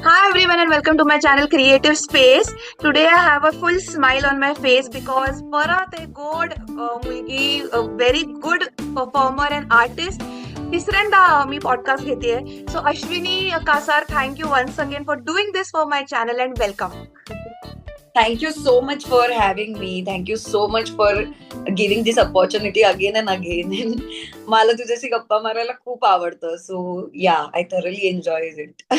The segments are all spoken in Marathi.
Hi everyone and welcome to my channel Creative Space. Today I have a full smile on my face because परत एक गोड मुलगी very good performer and artist तिसऱ्यांदा मी पॉडकास्ट घेतेय. So Ashwini Kasar, thank you once again for doing this for my channel and welcome. Thank you so much for having me. Thank you so much for giving this opportunity again and again. मला तुझ्याशी गप्पा मारायला खूप आवडतं. So yeah, I thoroughly enjoy it.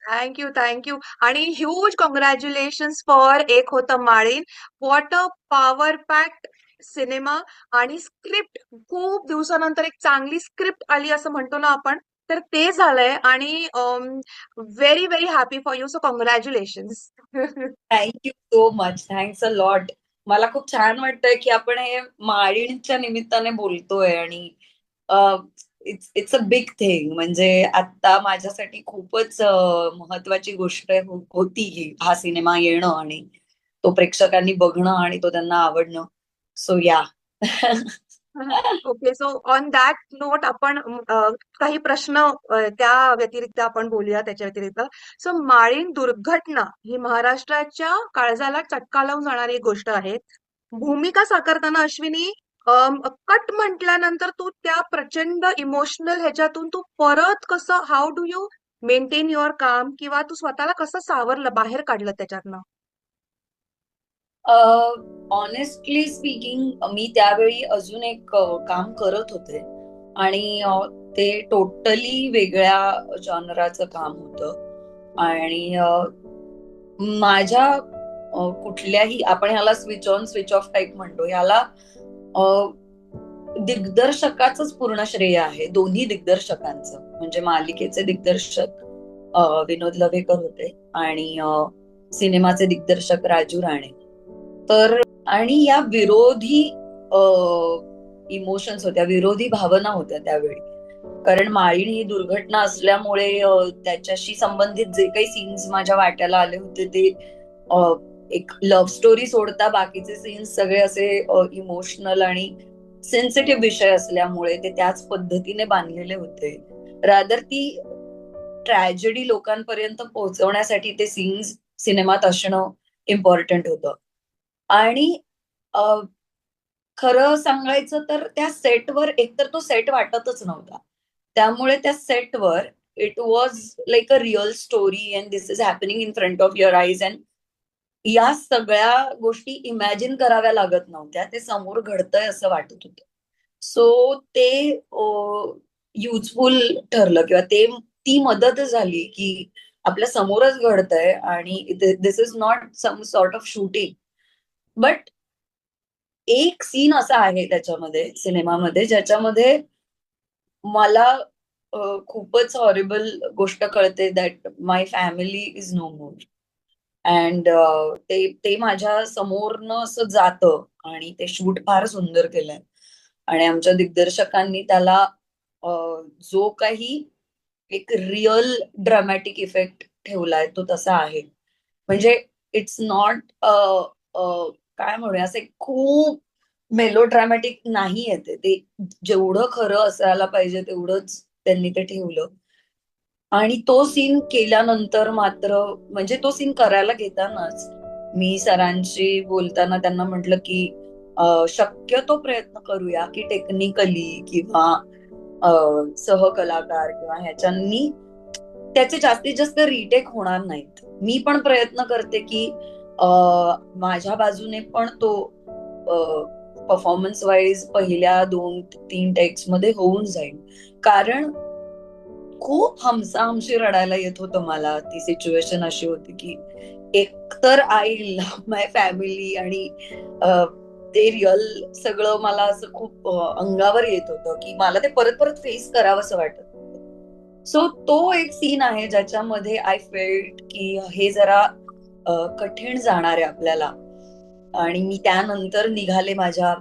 Thank you आणि ह्यूज कॉंग्रॅच्युलेशन्स फॉर एक होतं माळीन. What a power packed cinema आणि स्क्रिप्ट. खूप दिवसानंतर एक चांगली स्क्रिप्ट आली असं म्हणतो ना आपण, तर ते झालंय आणि very very happy for you. So congratulations. Thank you so much. Thanks a lot. मला खूप छान वाटतंय की आपण हे माळीणच्या निमित्ताने बोलतोय आणि इट्स अ बिग थिंग. म्हणजे आता माझ्यासाठी खूपच महत्वाची गोष्ट होती ही हा सिनेमा येणं आणि तो प्रेक्षकांनी बघणं आणि तो त्यांना आवडणं. सो या. Okay, so on that note आपण काही प्रश्न त्या व्यतिरिक्त आपण बोलूया त्याच्या व्यतिरिक्त. सो माळीण दुर्घटना ही महाराष्ट्राच्या काळजाला चटका लावून जाणारी एक गोष्ट आहे. भूमिका साकारताना अश्विनी, कट म्हटल्यानंतर तू त्या प्रचंड इमोशनल ह्याच्यातून तू परत कसं, how do you maintain your काम, किंवा तू स्वतःला कसं सावरलं, बाहेर काढलं त्याच्यातनं? ऑनेस्टली स्पीकिंग मी त्यावेळी अजून एक काम करत होते आणि ते टोटली वेगळ्या जॉनराचं काम होतं आणि माझ्या कुठल्याही, आपण ह्याला switch on switch off type म्हणतो, ह्याला दिग्दर्शकाचंच पूर्ण श्रेय आहे. दोन्ही दिग्दर्शकांचं. म्हणजे मालिकेचे दिग्दर्शक विनोद लवेकर होते आणि सिनेमाचे दिग्दर्शक राजू राणे. तर आणि या विरोधी इमोशन्स होत्या, विरोधी भावना होत्या त्यावेळी. कारण माळीण ही दुर्घटना असल्यामुळे त्याच्याशी संबंधित जे काही सीन्स माझ्या वाट्याला आले होते ते एक लव्ह स्टोरी सोडता बाकीचे सीन्स सगळे असे इमोशनल आणि सेन्सिटिव्ह विषय असल्यामुळे ते त्याच पद्धतीने बांधलेले होते. रादर ती ट्रॅजेडी लोकांपर्यंत पोहोचवण्यासाठी ते सीन्स सिनेमात असणं इम्पॉर्टंट होतं. आणि खरं सांगायचं तर त्या सेटवर एकतर तो सेट वाटतच नव्हता. त्यामुळे त्या सेटवर it was like a real story and this is happening in front of your eyes. And या सगळ्या गोष्टी इमॅजिन कराव्या लागत नव्हत्या. ते समोर घडतंय असं वाटत होतं. सो ते युजफुल ठरलं किंवा ती मदत झाली की आपल्या समोरच घडतंय आणि this is not some sort of shooting. But एक सीन असा आहे त्याच्यामध्ये, सिनेमामध्ये, ज्याच्यामध्ये मला खूपच हॉरिबल गोष्ट कळते, that my family is no more. And ते माझ्या समोरनं असं जातं आणि ते शूट फार सुंदर केलंय आणि आमच्या दिग्दर्शकांनी त्याला जो काही एक रिअल ड्रामॅटिक इफेक्ट ठेवलाय तो तसा आहे. म्हणजे इट्स नॉट काय म्हणूया, असे खूप मेलो ड्रामॅटिक नाही येते ते. जेवढं खरं असायला पाहिजे तेवढंच त्यांनी ते ठेवलं. आणि तो सीन केल्यानंतर मात्र, म्हणजे तो सीन करायला घेतानाच मी सरांशी बोलताना त्यांना म्हटलं की शक्यतो प्रयत्न करूया की टेक्निकली किंवा सहकलाकार किंवा ह्याच्यांनी त्याचे जास्तीत जास्त रिटेक होणार नाहीत. मी पण प्रयत्न करते की माझ्या बाजूने पण तो परफॉर्मन्स वाईज पहिल्या 2-3 टेक्स मध्ये होऊन जाईल. कारण खूप हमसाहमशी रडायला येत होतं मला. ती सिच्युएशन अशी होती की एकतर आय लव्ह माय फॅमिली आणि ते रिअल सगळं मला असं खूप अंगावर येत होतं की मला ते परत परत फेस करावंसं वाटत. सो तो एक सीन आहे ज्याच्यामध्ये आय फेल्ट की हे जरा कठीण जाणार आहे आपल्याला. आणि मी त्यानंतर निघाले माझ्या,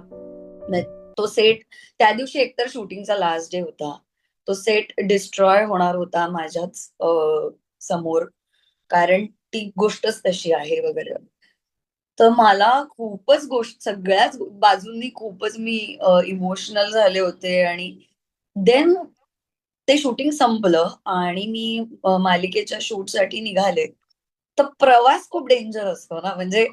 तो सेट त्या दिवशी एकतर शूटिंगचा लास्ट डे होता. तो सेट डिस्ट्रॉय होणार होता माझ्याच समोर, कारण ती गोष्टच तशी आहे वगैरे. तर मला खूपच सगळ्याच बाजूंनी खूपच मी इमोशनल झाले होते. आणि देन ते शूटिंग संपलं आणि मी मालिकेच्या शूटसाठी निघाले. तर प्रवास खूप डेंजर असतो ना, म्हणजे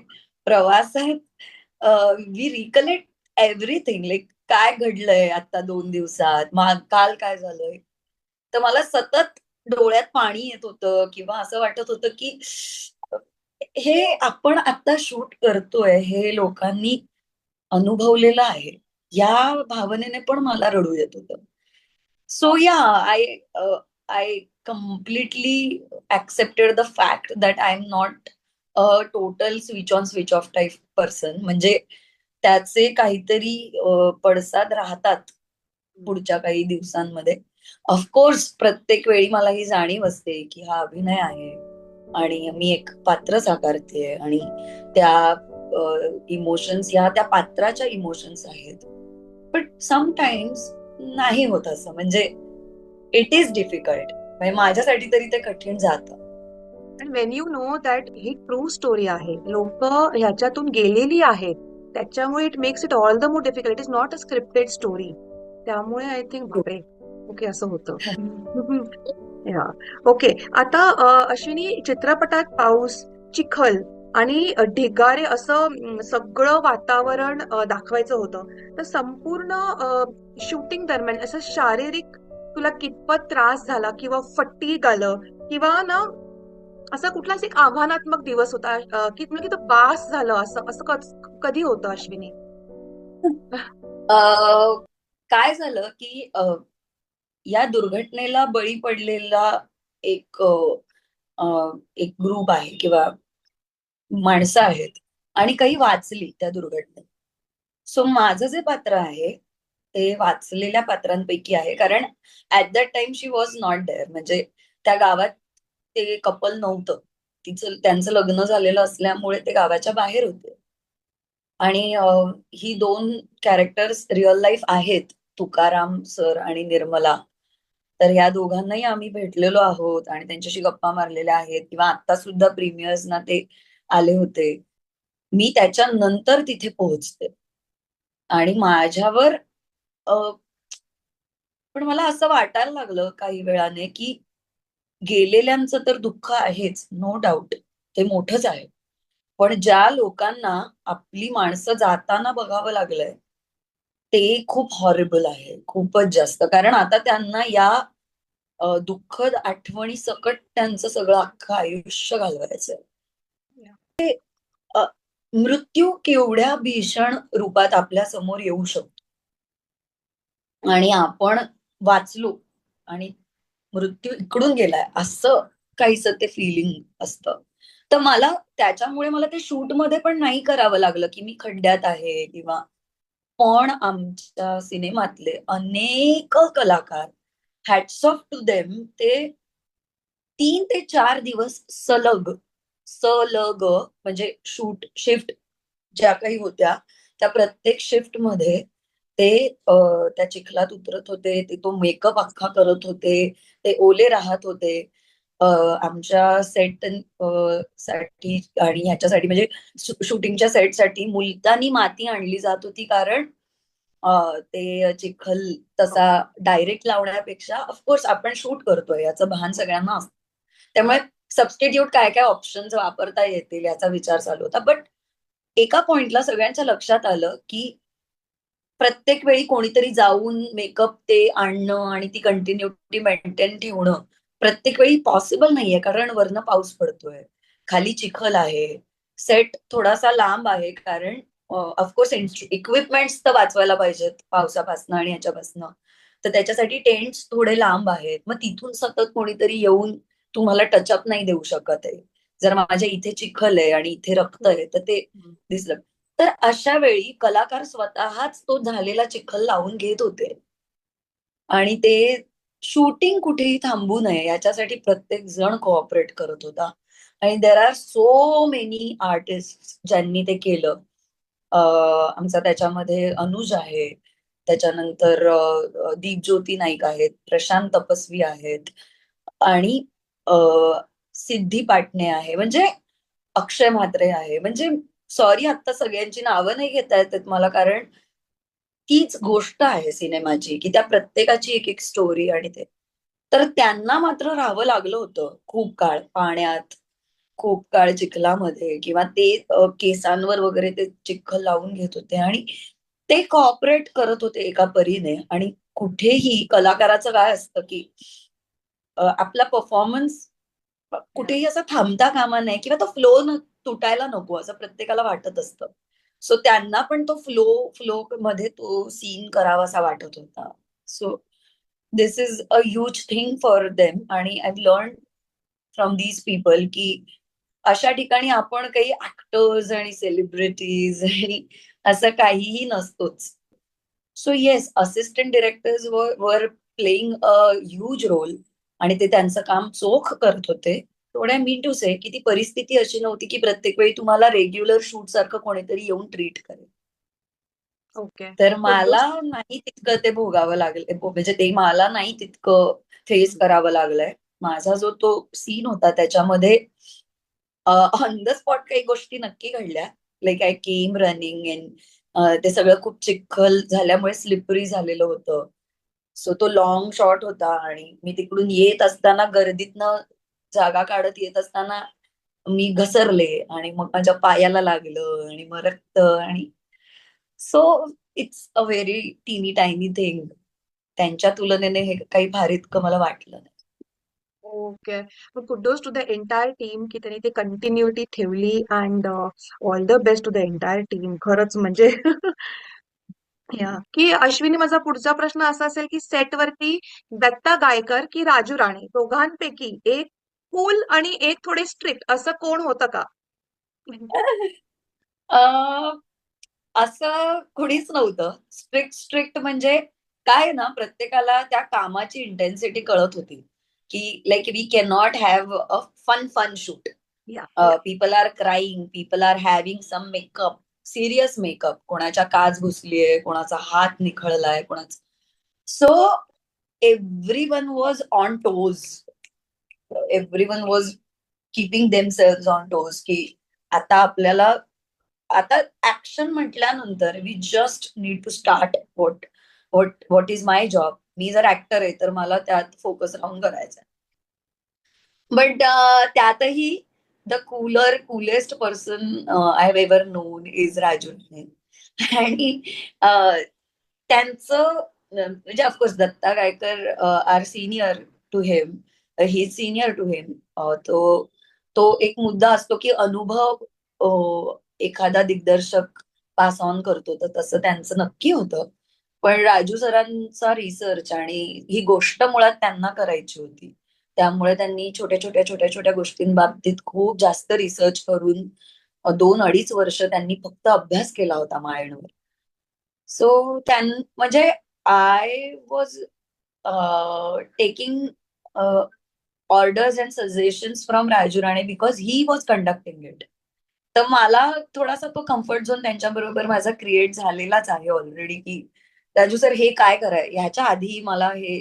प्रवासात वी रिकलेक्ट एव्हरीथिंग, लाईक काय घडलंय आता 2 दिवसात, काल काय झालंय. तर मला सतत डोळ्यात पाणी येत होतं किंवा असं वाटत होतं की हे आपण आता शूट करतोय, हे लोकांनी अनुभवलेलं आहे. या भावनेने पण मला रडू येत होतं. सो या I completely accepted the fact that I am not a total switch on switch off type person. म्हणजे त्याचे काहीतरी पडसाद राहतात पुढच्या काही दिवसांमध्ये. ऑफकोर्स प्रत्येक वेळी मला ही जाणीव असते की हा अभिनय आहे आणि मी एक पात्र साकारते आणि त्या इमोशन्स ह्या त्या पात्राच्या इमोशन्स आहेत. बट समटाइम्स नाही होत असं, म्हणजे इट इज डिफिकल्ट. म्हणजे माझ्यासाठी तरी ते कठीण जातं. आणि Wien you know that he true story आहे, लोक ह्याच्यातून गेलेली आहेत, त्याच्यामुळे it makes it all the more difficult. It is not a scripted story. त्यामुळे आय थिंक बापरे, ओके असं होतं. या ओके. आता अश्विनी, चित्रपटात पाऊस, चिखल आणि ढिगारे असं सगळं वातावरण दाखवायचं होतं. तर संपूर्ण शूटिंग दरम्यान असं शारीरिक तुला कितपत त्रास झाला किंवा फटीग आलं किंवा ना असा कुठलाच एक आव्हानात्मक दिवस होता की म्हणजे की तो बास झालं असं असं कधी होतं अश्विनी? काय झालं की या दुर्घटनेला बळी पडलेला एक एक ग्रुप आहे किंवा माणसं आहेत आणि काही वाचली त्या दुर्घटनेत. सो माझं जे पात्र आहे ते वाचलेल्या पात्रांपैकी आहे, कारण at that time she was not there. म्हणजे त्या गावात ते कपल नव्हतं. त्यांचं लग्न झालेलं असल्यामुळे ते गावाच्या बाहेर होते. आणि ही दोन कॅरेक्टर्स रिअल लाईफ आहेत, तुकाराम सर आणि निर्मला. तर ह्या दोघांनाही आम्ही भेटलेलो आहोत आणि त्यांच्याशी गप्पा मारलेल्या आहेत किंवा आता सुद्धा प्रीमियर्स ना ते आले होते. मी त्याच्यानंतर तिथे पोहोचते आणि माझ्यावर अ, पण मला असं वाटायला लागलं काही वेळाने की गेलेल्यांचं तर दुःख आहेच, नो डाऊट, ते मोठंच आहे. पण ज्या लोकांना आपली माणसं जाताना बघावं लागलंय, ते खूप हॉरिबल आहे, खूपच जास्त. कारण आता त्यांना या दुःखद आठवणी सकट त्यांचं सगळं अख्खं आयुष्य घालवायचंय. अ, मृत्यू केवढ्या भीषण रूपात आपल्या समोर येऊ शकतो आणि आपण वाचलो आणि मृत्यू इकडून गेलाय असं काहीसं ते फिलिंग असतं. तर मला त्याच्यामुळे मला ते शूट मध्ये पण नाही करावं लागलं की मी खड्ड्यात आहे किंवा. पण आमच्या सिनेमातले अनेक कलाकार, हॅट्स ऑफ टू देम, ते 3 ते 4 दिवस सलग सलग म्हणजे शूट शिफ्ट ज्या काही होत्या त्या प्रत्येक शिफ्ट मध्ये ते त्या चिखलात उतरत होते, ते तो मेकअप अख्खा करत होते, ते ओले राहत होते. आमच्या सेट साठी आणि ह्याच्यासाठी म्हणजे शूटिंगच्या सेटसाठी मुलतानी माती आणली जात होती, कारण ते चिखल तसा डायरेक्ट लावण्यापेक्षा ऑफकोर्स आपण शूट करतोय याचं भान सगळ्यांना असतं. त्यामुळे सबस्टिट्यूट काय काय ऑप्शन्स वापरता येतील याचा विचार चालू होता. बट एका पॉइंटला सगळ्यांच्या लक्षात आलं की प्रत्येक वेळी कोणीतरी जाऊन मेकअप ते आणणं आणि ती कंटिन्युटी मेंटेन ठेवणं प्रत्येक वेळी पॉसिबल नाहीये, कारण वरनं पाऊस पडतोय, खाली चिखल आहे, सेट थोडासा लांब आहे, कारण ऑफकोर्स इक्विपमेंट्स तर वाचवायला पाहिजेत पावसापासनं आणि ह्याच्यापासनं. तर त्याच्यासाठी टेंट्स थोडे लांब आहेत, मग तिथून सतत कोणीतरी येऊन तुम्हाला टचअप नाही देऊ शकत आहे. जर माझ्या इथे चिखल आहे आणि इथे रक्त आहे तर ते दिसलं. तर अशा वेळी कलाकार स्वतःच तो झालेला चिखल लावून घेत होते आणि ते शूटिंग कुठेही थांबू नये याच्यासाठी प्रत्येक जण कोऑपरेट करत होता. आणि there are so many artist ज्यांनी ते केलं. आमचा त्याच्यामध्ये अनुज आहे, त्याच्यानंतर दीपज्योती नाईक आहेत, प्रशांत तपस्वी आहेत आणि अ, सिद्धी पाटणे आहे, म्हणजे अक्षय म्हात्रे आहे. म्हणजे सॉरी आता सगळ्यांची नावं नाही घेता येतात मला, कारण तीच गोष्ट आहे सिनेमाची की त्या प्रत्येकाची एक एक स्टोरी आणि ते तर त्यांना मात्र राहावं लागलं होतं खूप काळ पाण्यात, खूप काळ चिखलामध्ये, किंवा ते केसांवर वगैरे ते चिखल लावून घेत होते आणि ते कॉपरेट करत होते एका परीने. आणि कुठेही कलाकाराचं काय असतं की आपला परफॉर्मन्स Yeah. कुठेही असा थांबता कामा नये, किंवा तो फ्लो तुटायला नको असं प्रत्येकाला वाटत असतं. सो त्यांना पण तो फ्लो फ्लो मध्ये तो सीन करावासा वाटत होता. So this is a huge thing for them. आणि I learn from these people की अशा ठिकाणी आपण काही ऍक्टर्स आणि सेलिब्रिटीज आणि असं काहीही नसतोच. So yes, assistant directors were playing a huge role, आणि ते त्यांचं काम चोख करत होते. थोड्या मी टू से की ती परिस्थिती अशी नव्हती की प्रत्येक वेळी तुम्हाला रेग्युलर शूट सारखं कोणीतरी येऊन ट्रीट करेल. ओके. तर गुड मला नाही तितकं ते भोगावं लागलं, म्हणजे ते मला नाही तितकं फेस करावं लागलंय. माझा जो तो सीन होता त्याच्यामध्ये ऑन द स्पॉट काही गोष्टी नक्की घडल्या. Like I came running and ते सगळं खूप चिखल झाल्यामुळे स्लिपरी झालेलं होतं. सो तो लॉंग शॉट होता आणि मी तिकडून येत असताना गर्दीतनं जागा काढत येत असताना मी घसरले आणि मग माझ्या पायाला लागलं आणि मग रक्त. आणि सो इट्स अ व्हेरी टीनी टायनी थिंग. त्यांच्या तुलनेने हे काही भारी इतकं मला वाटलं नाही. ओके. पण kudos to the entire team की त्यांनी ते कंटिन्युटी ठेवली and all the best to the entire team. खरंच म्हणजे या की अश्विनी, माझा पुढचा प्रश्न असा असेल की सेटवरती दत्ता गायकर की राजू राणे दोघांपैकी एक कूल आणि एक थोडे स्ट्रिक्ट असं कोण होतं का? अ, असं कुणीच नव्हतं. स्ट्रिक्ट स्ट्रिक्ट म्हणजे काय ना, प्रत्येकाला त्या कामाची इंटेन्सिटी कळत होती की like we can not have a fun fun shoot. Yeah yeah people are crying, people are having some makeup, serious makeup, कोणाच्या काच घुसलीये, कोणाचा हात निखळलाय, कोणाचा. So everyone was on toes, everyone was keeping themselves on toes की आता आपल्याला, आता ऍक्शन म्हटल्यानंतर we just need to start what what what is my job. मी जर ऍक्टर आहे तर मला त्यात फोकस राहून करायचा. बट त्यातही the coolest person I have ever known is Raju. आणि त्यांचं म्हणजे of course Datta Gaykar are senior to him, he senior to him. तो तो एक मुद्दा असतो की अनुभव एखादा दिग्दर्शक पास ऑन करतो, तर तसं त्यांचं नक्की होतं. पण राजू सरांचा रिसर्च, आणि ही गोष्ट मुळात त्यांना करायची होती, त्यामुळे त्यांनी छोट्या छोट्या छोट्या छोट्या गोष्टींबाबतीत खूप जास्त रिसर्च करून 2-2.5 वर्ष त्यांनी फक्त अभ्यास केला होता मायंडवर. सो म्हणजे I was taking orders and suggestions from Raju Rane because he was conducting it. तर मला थोडासा तो कम्फर्ट झोन त्यांच्याबरोबर माझा क्रिएट झालेलाच आहे ऑलरेडी की राजू सर हे काय कराय ह्याच्या आधी मला हे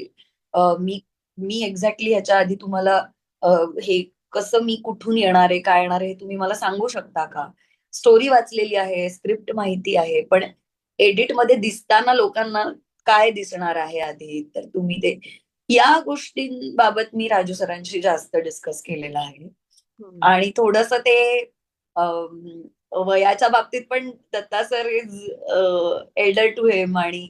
मी मी एक्झॅक्टली ह्याच्या आधी तुम्हाला अ, हे कसं, मी कुठून येणार आहे, काय येणार आहे, हे तुम्ही मला सांगू शकता का? स्टोरी वाचलेली आहे, स्क्रिप्ट माहिती आहे, पण एडिट मध्ये दिसताना लोकांना काय दिसणार आहे आधी, तर तुम्ही ते, या गोष्टींबाबत मी राजू सरांशी जास्त डिस्कस केलेलं आहे. हम्म. आणि थोडस ते अम, वयाच्या बाबतीत पण Datta sir is elder to him, आणि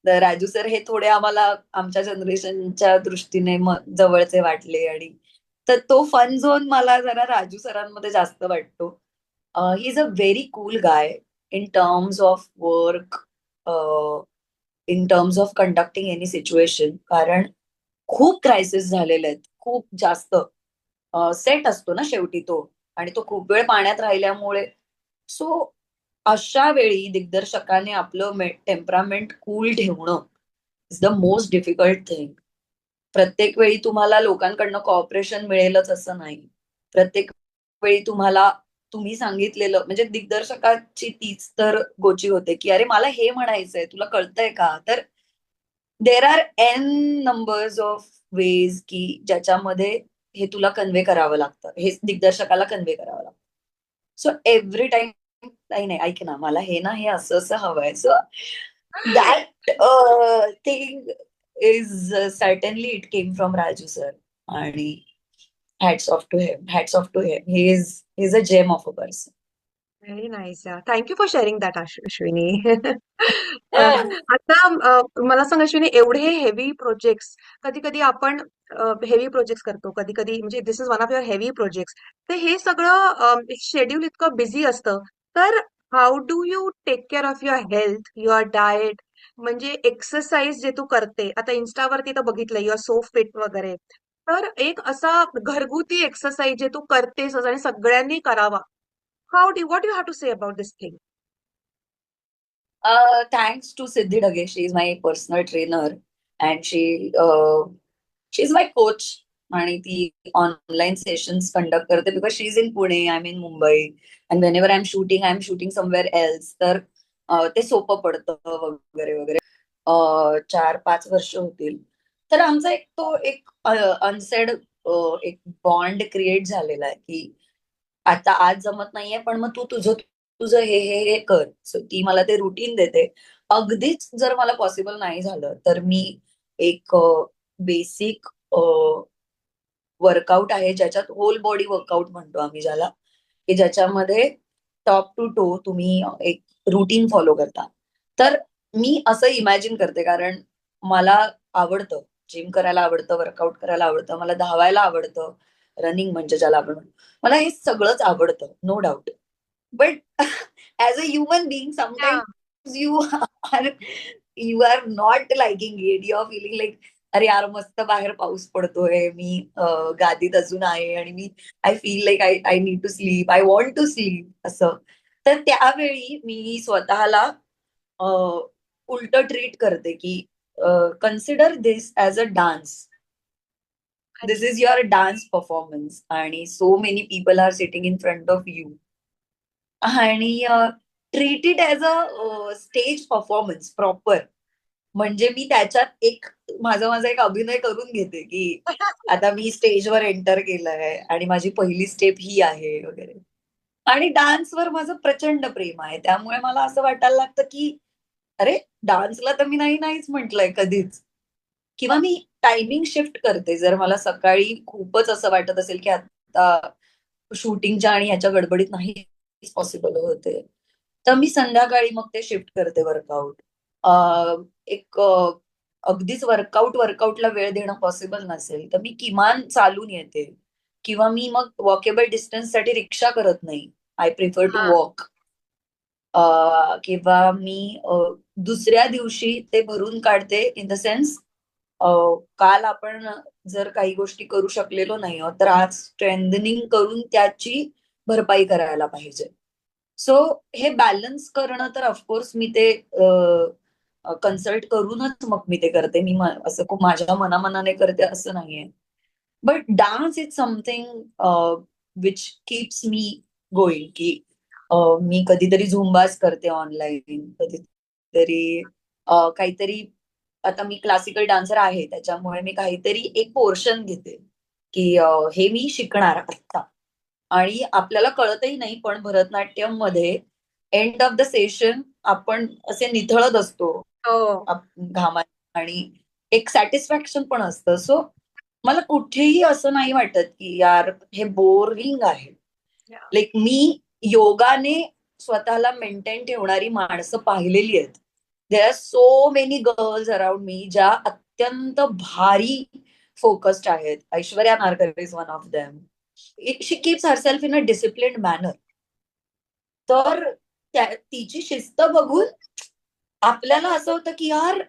राजू सर हे थोडे आम्हाला आमच्या जनरेशनच्या दृष्टीने जवळचे वाटले. आणि तर तो फन झोन मला जरा राजू सरांमध्ये जास्त वाटतो. ही is a very cool guy in terms of work, in terms of conducting any situation. कारण खूप क्रायसिस झालेले आहेत, खूप जास्त. सेट असतो ना शेवटी तो, आणि तो खूप वेळ पाण्यात राहिल्यामुळे. सो अशा वेळी दिग्दर्शकाने आपलं टेम्परामेंट कूल ठेवणं is the most difficult thing. प्रत्येक वेळी तुम्हाला लोकांकडनं कॉपरेशन मिळेलच असं नाही. प्रत्येक वेळी तुम्हाला तुम्ही सांगितलेलं, म्हणजे दिग्दर्शकाची तीच तर गोची होते की अरे मला हे म्हणायचंय, तुला कळतंय का? तर there are n numbers of ways की ज्याच्यामध्ये हे तुला कन्वे करावं लागतं, हे दिग्दर्शकाला कन्वे करावं लागतं. सो एव्हरी टाइम, नाही नाही ऐक ना, मला हे ना हे असं असं हवंय. So that thing is certainly it came from Raju sir. आणि hats off to him. He is a gem of a person. Very nice. Thank you for sharing that Ashwini. आता मला सांग अश्विनी, एवढे हेवी प्रोजेक्ट्स, कधी कधी आपण हेवी प्रोजेक्ट्स करतो, कधी कधी म्हणजे this is one of your heavy projects. तर हे सगळं शेड्यूल इतकं बिझी असतं, तर how do you take care of your health, your diet, म्हणजे एक्सरसाइज जे तू करते, आता इन्स्टावरती तर बघितलं युअर सो फिट वगैरे, तर एक असा घरगुती एक्सरसाइज जे तू करतेस आणि सगळ्यांनी करावा, what do you have to say about this thing? Thanks to Siddhi Dage. She is my personal trainer and she is my coach. आणि ती ऑनलाईन सेशन्स कंडक्ट करते because she is in Pune, I am in Mumbai, and whenever I am shooting somewhere else. तर ते सोपं पडतं वगैरे वगैरे. 4-5 वर्ष होतील. तर आमचा एक अनसेड एक बॉन्ड क्रिएट झालेला आहे की आता आज जमत नाहीये पण मग तू तुझं तुझं हे कर. सो ती मला ते रुटीन देते. अगदीच जर मला पॉसिबल नाही झालं तर मी एक बेसिक वर्कआउट आहे ज्याच्यात होल बॉडी वर्कआउट म्हणतो आम्ही ज्याला, की ज्याच्यामध्ये टॉप टू टो तुम्ही एक रुटीन फॉलो करता. तर मी असं इमॅजिन करते कारण मला आवडतं, जिम करायला आवडतं, वर्कआउट करायला आवडतं, मला धावायला आवडतं, रनिंग म्हणजे ज्याला आपण म्हणतो. मला हे सगळंच आवडतं, no doubt. But as a human being Yeah. Sometimes are you are not liking it. You are feeling like अरे यार मस्त बाहेर पाऊस पडतोय, मी गादीत अजून आहे आणि मी I feel like I I need to sleep, I want to sleep असं. तर त्यावेळी मी स्वतःला उलट ट्रीट करते की consider this as a dance. This अच्छा. इज युअर डान्स परफॉर्मन्स आणि so many people are sitting in front of you. आणि treat it as a stage performance proper. म्हणजे मी त्याच्यात माझा माझा एक अभिनय करून घेते की आता मी स्टेजवर एंटर केलंय आणि माझी पहिली स्टेप ही आहे वगैरे. आणि डान्सवर माझं प्रचंड प्रेम आहे त्यामुळे मला असं वाटायला लागतं की अरे डान्सला तर मी नाहीच म्हटलंय कधीच. किंवा मी टायमिंग शिफ्ट करते जर मला सकाळी खूपच असं वाटत असेल की आता शूटिंगच्या आणि ह्याच्या गडबडीत नाही पॉसिबल होते, तर मी संध्याकाळी मग ते शिफ्ट करते वर्कआउट. एक अगदीच वर्कआउटला वेळ देणं पॉसिबल नसेल तर मी किमान चालून येते किंवा मी मग वॉकेबल डिस्टन्स साठी रिक्षा करत नाही. आय प्रिफर टू हा. वॉक. किंवा मी दुसऱ्या दिवशी ते भरून काढते इन द सेन्स काल आपण जर काही गोष्टी करू शकलेलो नाही आहोत तर आज स्ट्रेंथनिंग करून त्याची भरपाई करायला पाहिजे. सो हे बॅलन्स करणं तर ऑफकोर्स मी ते कन्सल्ट करूनच मग मी ते करते. मी असं खूप माझ्या मनामनाने करते असं नाहीये. But dance is something which keeps me going. की मी कधीतरी झुंबाच करते ऑनलाईन, कधीतरी काहीतरी. आता मी क्लासिकल डान्सर आहे त्याच्यामुळे मी काहीतरी एक पोर्शन घेते की हे मी शिकणार आत्ता. आणि आपल्याला कळतही नाही पण भरतनाट्यम मध्ये एंड ऑफ द सेशन आपण असे निथळत असतो हो. घामात आणि एक सॅटिस्फॅक्शन पण असतं. सो मला कुठेही असं नाही वाटत की यार हे बोरिंग आहे. Yeah. लाईक मी योगाने स्वतःला मेंटेन ठेवणारी माणसं पाहिलेली आहेत. There are so many girls around me ज्या अत्यंत भारी फोकस्ड आहेत. Aishwarya Narkar is one of them. She keeps herself in a disciplined manner. तर तिची शिस्त बघून आपल्याला असं होतं की यार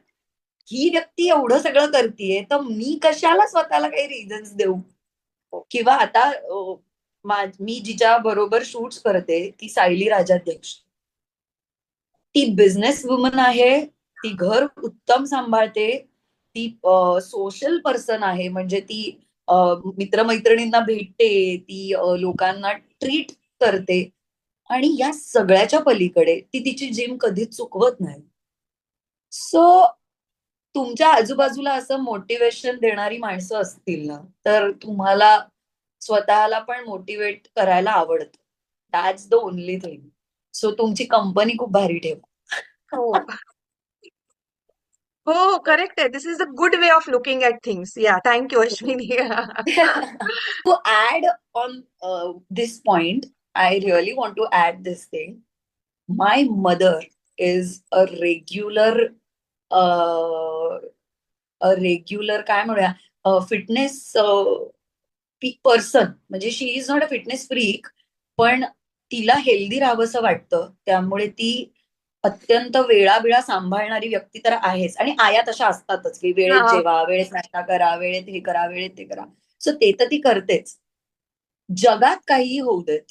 ही व्यक्ती एवढं सगळं करतीये तर मी कशाला स्वतःला काही रिझन्स देऊ. किंवा आता मी जिच्या बरोबर शूट्स करते ती सायली राजाध्यक्ष. ती बिझनेस वुमन आहे. ती घर उत्तम सांभाळते. ती सोशल पर्सन आहे. म्हणजे ती मित्रमैत्रिणींना भेटते, ती लोकांना ट्रीट करते. आणि या सगळ्याच्या पलीकडे ती तिची जिम कधीच चुकवत नाही. सो तुमच्या आजूबाजूला असं मोटिवेशन देणारी माणसं असतील ना तर तुम्हाला स्वतःला पण मोटिवेट करायला आवडतं. That's the only thing. So तुमची कंपनी खूप भारी ठेवा. हो. हो, करेक्ट आहे. This is a good way of looking at things. Yeah, thank you Ashwini. To add on this point, I really want to add this thing. My mother is uh, a regular काय म्हणूया फिटनेस पर्सन. म्हणजे she is not a fitness freak, पण तिला हेल्दी राहावंसं वाटतं, त्यामुळे ती अत्यंत वेळाबिळा सांभाळणारी व्यक्ती तर आहेच. आणि आया तशा असतातच की वेळेत हां. जेवा, वेळेत नाश्ता करा, वेळेत हे करा, वेळेत ते करा. सो ते तर ती करतेच. जगात काहीही होऊ देत,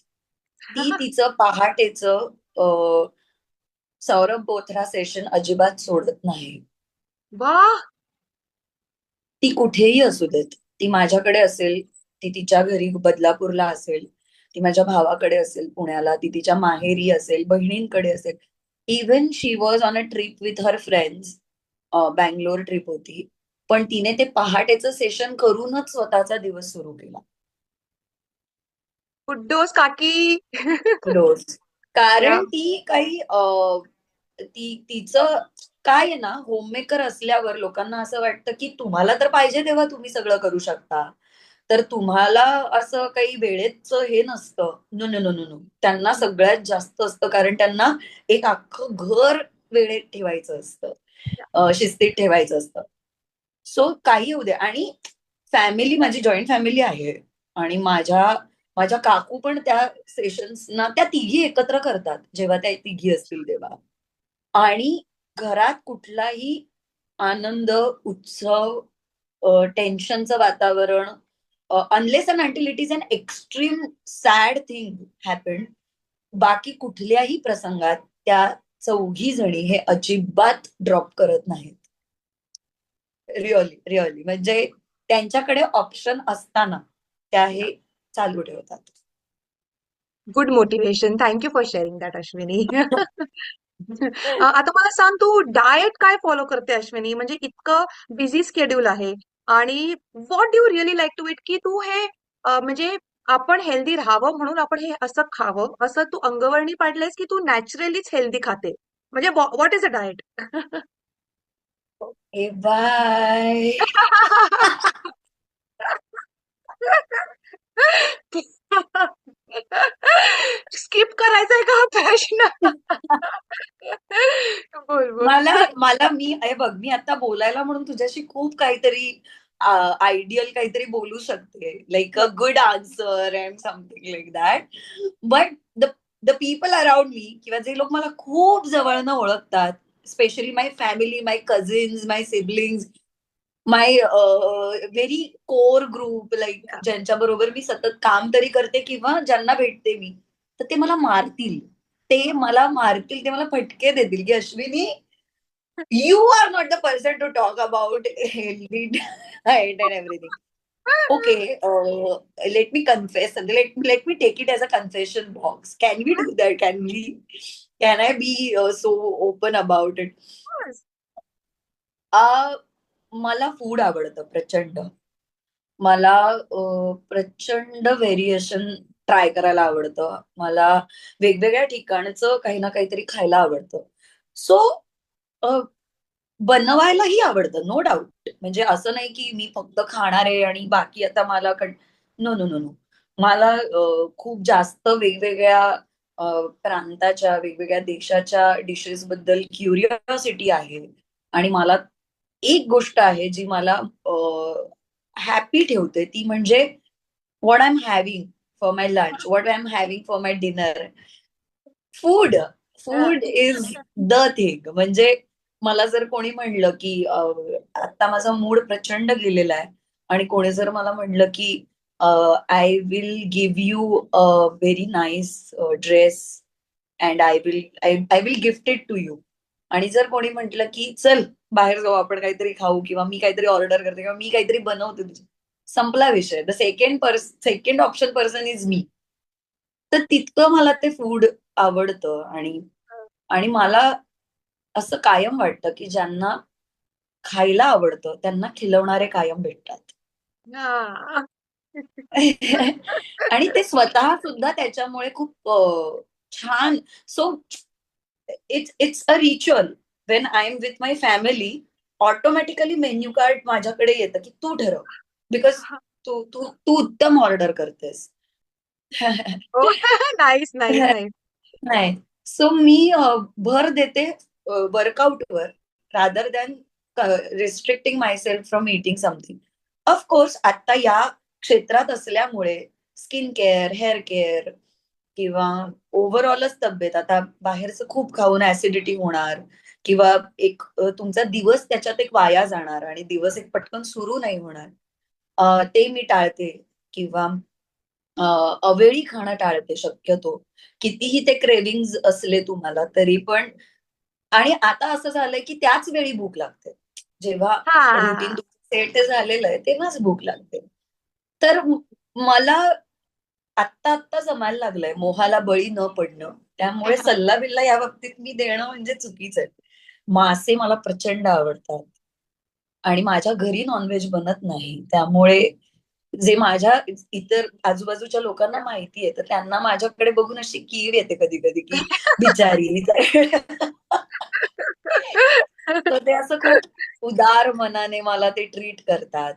ती तिचं पहाटेचं सौरभ बोथरा सेशन अजिबात सोडत नाही. वाह! ती कुठेही असू देत, ती माझ्याकडे असेल, ती तिच्या घरी बदलापूरला असेल, ती माझ्या भावाकडे असेल पुण्याला, ती तिच्या माहेरी असेल, बहिणींकडे असेल. Even she was on a trip with her friends. Bangalore trip होती, पण तिने ते पहाटेचं सेशन करूनच स्वतःचा दिवस सुरू केला. कुड्डोस काकी. रोज. या. कारण ती काही तिचं काय आहे ना, होममेकर असल्यावर लोकांना असं वाटतं की तुम्हाला तर पाहिजे तेव्हा तुम्ही सगळं करू शकता, तर तुम्हाला असं काही वेळेचं हे नसतं. No no no no no, त्यांना सगळ्यात जास्त असतं, कारण त्यांना एक अख्खं घर वेळेत ठेवायचं असतं, शिस्तीत ठेवायचं असतं. सो काही होऊ दे. आणि फॅमिली, माझी जॉईंट फॅमिली आहे, आणि माझ्या माझ्या काकू पण त्या सेशन्सना त्या तिघी एकत्र करतात जेव्हा त्या तिघी असतील तेव्हा. आणि घरात कुठलाही आनंद, उत्सव, टेन्शनचं वातावरण, unless and until it is an extreme sad thing happen, बाकी कुठल्याही प्रसंगात त्या चौघी जणी हे अजिबात ड्रॉप करत नाहीत. रिअली रिअली म्हणजे त्यांच्याकडे ऑप्शन असताना त्या हे चालू ठेवतात. Good motivation. Thank you for sharing that Ashwini. आता मला सांग, तू डाएट काय फॉलो करते अश्विनी? म्हणजे इतकं बिझी स्केड्यूल आहे आणि what do you really like to eat, की तू हे म्हणजे आपण हेल्दी राहावं म्हणून आपण हे असं खावं, असं तू अंगवळणी पाडलंयस, की तू नॅचरलीच हेल्दी खाते? म्हणजे what is a diet? Ah bye. Skip करायचंय का हा प्रश्न? बोल बोल. मला मला मी हे बघ, मी आता बोलायला म्हणून तुझ्याशी खूप काहीतरी आयडियल काहीतरी बोलू शकते, like a good answer and something like that. But the the people around me, किंवा जे लोक मला खूप जवळनं ओळखतात, स्पेशली माय फॅमिली, माय कझिन्स, माय सिबलिंग्स, माय व्हेरी कोर ग्रुप, लाईक ज्यांच्या बरोबर मी सतत काम तरी करते किंवा ज्यांना भेटते मी, तर ते मला मारतील. ते मला मारतील, ते मला फटके देतील की Ashwini, you are not the person to talk about healthy diet and everything. Okay, let me confess, let me take it as a confession box. Can we do that? Can I be so open about it? मला फूड आवडतं प्रचंड. मला प्रचंड व्हेरिएशन ट्राय करायला आवडतं. मला वेगवेगळ्या ठिकाणचं काही ना काहीतरी खायला आवडतं. सो बनवायलाही आवडतं, नो डाऊट. म्हणजे असं नाही की मी फक्त खाणार आहे आणि बाकी आता मला नो नो नो नो. मला खूप जास्त वेगवेगळ्या प्रांताच्या, वेगवेगळ्या देशाच्या डिशेस बद्दल क्युरिओसिटी आहे. आणि मला एक गोष्ट आहे जी मला हॅपी ठेवते, ती म्हणजे what I am having for my lunch, what I am having for my dinner. Food, food is the thing. म्हणजे मला जर कोणी म्हणलं की आता माझा मूड प्रचंड गेलेला आहे, आणि कोणी जर मला म्हणलं की I will give you a very nice dress and I will gift it to you, आणि जर कोणी म्हटलं की चल बाहेर जाऊ, आपण काहीतरी खाऊ, किंवा मी काहीतरी ऑर्डर करते, किंवा मी काहीतरी बनवते तुझी, संपला विषय. The second option person is me. तर तितकं मला ते फूड आवडतं. आणि आणि मला असं कायम वाटतं की ज्यांना खायला आवडतं त्यांना खिलवणारे कायम भेटतात. हां. आणि ते स्वतः सुद्धा त्याच्यामुळे खूप छान. So it's a ritual. When I am with my family, automatically menu card माझ्याकडे येतं की तू ठरव, बिकॉज तू तू तू उत्तम ऑर्डर करतेस. हो. Nice, nice, nice. नाही. सो मी भर देते वर्कआउटवर rather than restricting myself from eating something. Of course आता या क्षेत्रात असल्यामुळे स्किन केअर, हेअर केअर किंवा ओव्हरऑलच तब्येत, आता बाहेरचं खूप खाऊन ऍसिडिटी होणार किंवा एक तुमचा दिवस त्याच्यात एक वाया जाणार आणि दिवस एक पटकन सुरू नाही होणार, ते मी टाळते. किंवा अवेळी खाणं टाळते शक्यतो. कितीही ते क्रेविंग असले तुम्हाला तरी पण. आणि आता असं झालंय की त्याच वेळी भूक लागते, जेव्हा रुटीन हां. सेट झालेलं आहे तेव्हाच भूक लागते. तर मला आत्ता आत्ता जमायला लागलंय मोहाला बळी न पडणं. त्यामुळे सल्ला बिल्ला या बाबतीत मी देणं म्हणजे चुकीचं आहे. मासे मला प्रचंड आवडतात आणि माझ्या घरी नॉनव्हेज बनत नाही, त्यामुळे जे माझ्या इतर आजूबाजूच्या लोकांना माहिती आहे तर त्यांना माझ्याकडे बघून अशी कीव येते कधी कधी की बिचारी. तर ते असं खूप उदार मनाने मला ते ट्रीट करतात.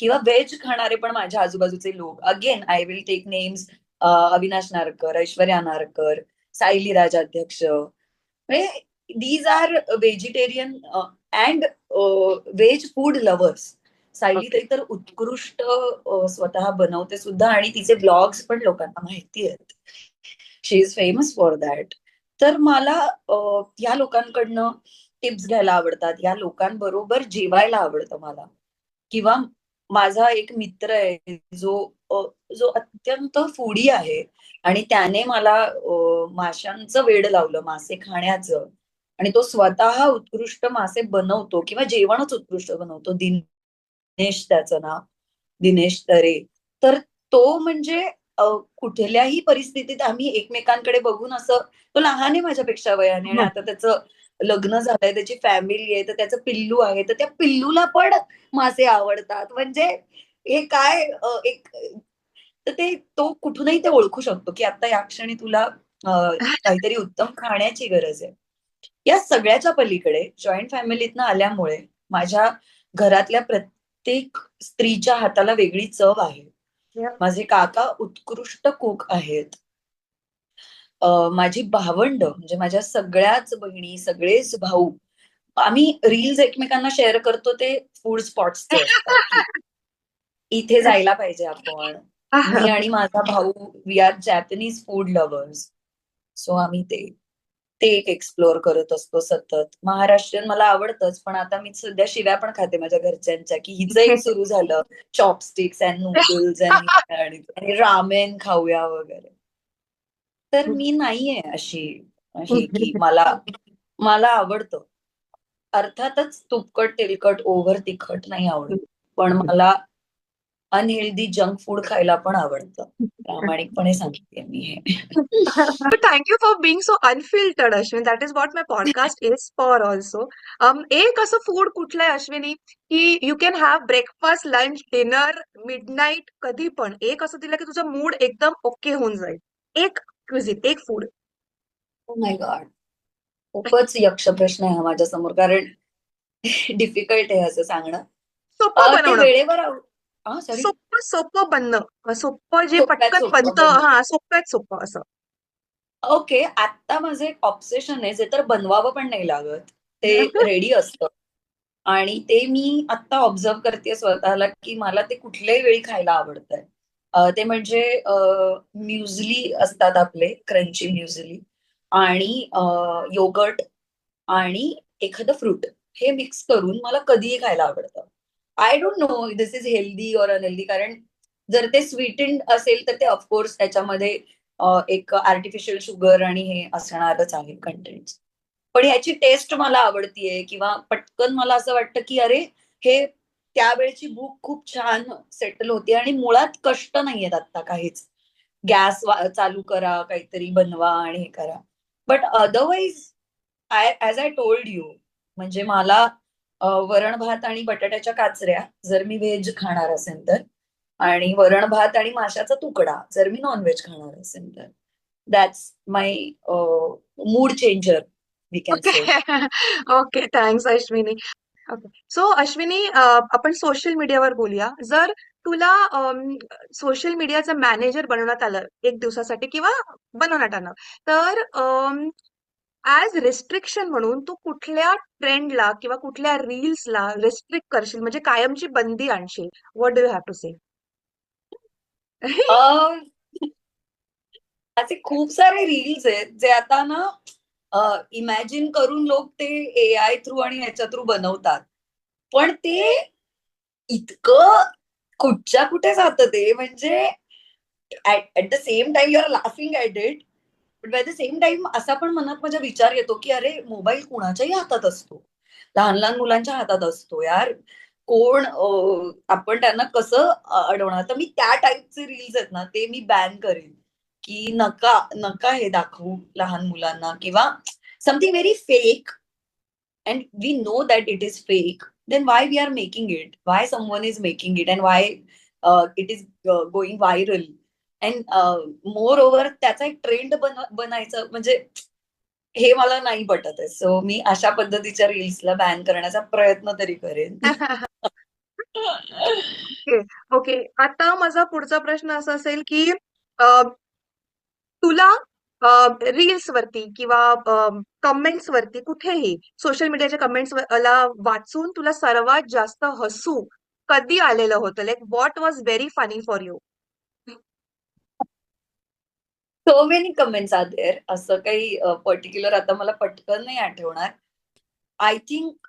किंवा व्हेज खाणारे पण माझ्या आजूबाजूचे लोक, again I will take names, Avinash Narkar, Aishwarya Narkar, Sayali Rajadhyaksha, म्हणजे these are vegetarian and veg food lovers. Sayali okay. ताई तर उत्कृष्ट स्वतः बनवते सुद्धा आणि तिचे ब्लॉग्स पण लोकांना माहिती आहेत. शी इज फेमस फॉर दॅट. तर मला या लोकांकडनं टिप्स घ्यायला आवडतात, या लोकांबरोबर जेवायला आवडतं मला. किंवा माझा एक मित्र आहे जो जो अत्यंत फूडी आहे आणि त्याने मला माशांचं वेड लावलं, मासे खाण्याचं. आणि तो स्वतः उत्कृष्ट मासे बनवतो किंवा जेवणच उत्कृष्ट बनवतो. दिनेश त्याचं नाव, दिनेश तरे. तर तो म्हणजे कुठल्याही परिस्थितीत आम्ही एकमेकांकडे बघून असं, तो लहान आहे माझ्यापेक्षा वयाने आणि आता त्याचं लग्न झालंय, त्याची फॅमिली आहे, तर त्याचं पिल्लू आहे, तर त्या पिल्लूला पण मासे आवडतात. म्हणजे हे काय एक, तर ते तो कुठूनही ते ओळखू शकतो की आता या क्षणी तुला काहीतरी उत्तम खाण्याची गरज आहे. या सगळ्याच्या पलीकडे जॉईंट फॅमिलीतनं आल्यामुळे माझ्या घरातल्या प्रत्येक स्त्रीच्या हाताला वेगळी चव आहे. माझे काका उत्कृष्ट कुक आहेत. माझी भावंड म्हणजे माझ्या सगळ्याच बहिणी, सगळेच भाऊ, आम्ही रील्स एकमेकांना शेअर करतो ते फूड स्पॉट्सचे असतात की इथे जायला पाहिजे आपण. मी आणि माझा भाऊ, we are Japanese food lovers. So आम्ही ते ते एक एक्सप्लोअर करत असतो सतत. महाराष्ट्रीयन मला आवडतंच, पण आता मी सध्या शिव्या पण खाते माझ्या घरच्यांच्या की हिचं एक सुरू झालं चॉपस्टिक्स अँड नूडल्स आणि रामेन खाऊया वगैरे. तर मी नाहीये अशी हे की मला मला आवडतं. अर्थातच तुपकट, तेलकट, ओव्हर तिखट नाही आवडत. पण मला अनहेल्दी जंक फूड खायला पण आवडतं. प्रामाणिकपणे सांगते मी हे. So thank you for being so unfiltered, Ashwin. That is what my podcast is for also. एक असं फूड कुठलं आहे अश्विनी की you can have breakfast, lunch, dinner, midnight, कधी पण एक असं दिलं की तुझा मूड एकदम ओके होऊन जाईल. एक क्विझिन, एक फूड. ओ माय गॉड, खूपच यक्ष प्रश्न आहे हा माझ्या समोर, कारण डिफिकल्ट आहे असं सांगणं. सोपं ते बनवणं. वेळेवर सॉरी. सोपं सोपं बनणं. सोपं जे सोप्यात पटकन सोपं बनतं. बनणं. हा, सोप्यात सोपं असं. ओके, आता माझं एक ऑब्सेशन आहे, जे तर बनवावं पण नाही लागत, ते रेडी असतं. आणि ते मी आता ऑब्झर्व करते स्वतःला की मला ते कुठल्याही वेळी खायला आवडतंय. ते म्हणजे म्युझली असतात आपले, क्रंची म्युझली आणि योगर्ट आणि एखादं फ्रूट, हे मिक्स करून मला कधीही खायला आवडतं. I don't know this is healthy or unhealthy, कारण जर ते स्वीटेंड असेल तर ते ऑफकोर्स त्याच्यामध्ये एक आर्टिफिशियल शुगर आणि हे असणारच आहे कंटेंट. पण ह्याची टेस्ट मला आवडतीये किंवा पटकन मला असं वाटतं की अरे, हे त्यावेळची भूक खूप छान सेटल होते आणि मुळात कष्ट नाहीयेत आता काहीच. गॅस चालू करा, काहीतरी बनवा आणि हे करा. But otherwise as I told you, म्हणजे मला वरण भात आणि बटाट्याच्या काचऱ्या जर मी व्हेज खाणार असेल तर, आणि वरण भात आणि माशाचा तुकडा जर मी नॉनव्हेज खाणार असेल तर, that's my mood changer. We can okay. Say. Okay, thanks Ashwini. Okay. So Ashwini, आपण सोशल मीडियावर बोलूया. जर तुला सोशल मीडियाचं मॅनेजर बनवण्यात आलं एक दिवसासाठी किंवा बनवण्यात आलं, तर ॲज रिस्ट्रिक्शन म्हणून तू कुठल्या ट्रेंडला किंवा कुठल्या रील्सला रिस्ट्रिक्ट करशील, म्हणजे कायमची बंदी आणशील? What do you have to say? असे खूप सारे रील्स आहेत जे आता ना इमॅजिन करून लोक ते AI थ्रू आणि ह्याच्या थ्रू बनवतात. पण ते इतकं कुठच्या कुठे जातं ते, म्हणजे at the same time you are laughing at it, but by the same time असा पण मनात माझा विचार येतो की अरे मोबाईल कुणाच्याही हातात असतो, लहान लहान मुलांच्या हातात असतो यार. कोण आपण त्यांना कसं अडवणार. तर मी त्या टाईपचे रील्स आहेत ना ते मी बॅन करेन, की नका नका हे दाखवू लहान मुलांना, किंवा something very fake and we know that it is fake, then why we are making it, why someone is making it, and why it is going viral. And moreover त्याचा एक ट्रेंड बनायचं म्हणजे हे मला नाही पटत आहे. सो मी अशा पद्धतीच्या रील्सला बॅन करण्याचा प्रयत्न तरी करेन. ओके. ओके. आता माझा पुढचा प्रश्न असा असेल की तुला रील्स वरती किंवा कमेंट्स वरती कुठेही सोशल मीडियाच्या कमेंट्स ला वाचून तुला सर्वात जास्त हसू कधी आलेलं होतं? Like what was very funny for you? So many comments are there. असं काही पर्टिक्युलर आता मला पटकन नाही आठवणार. आय थिंक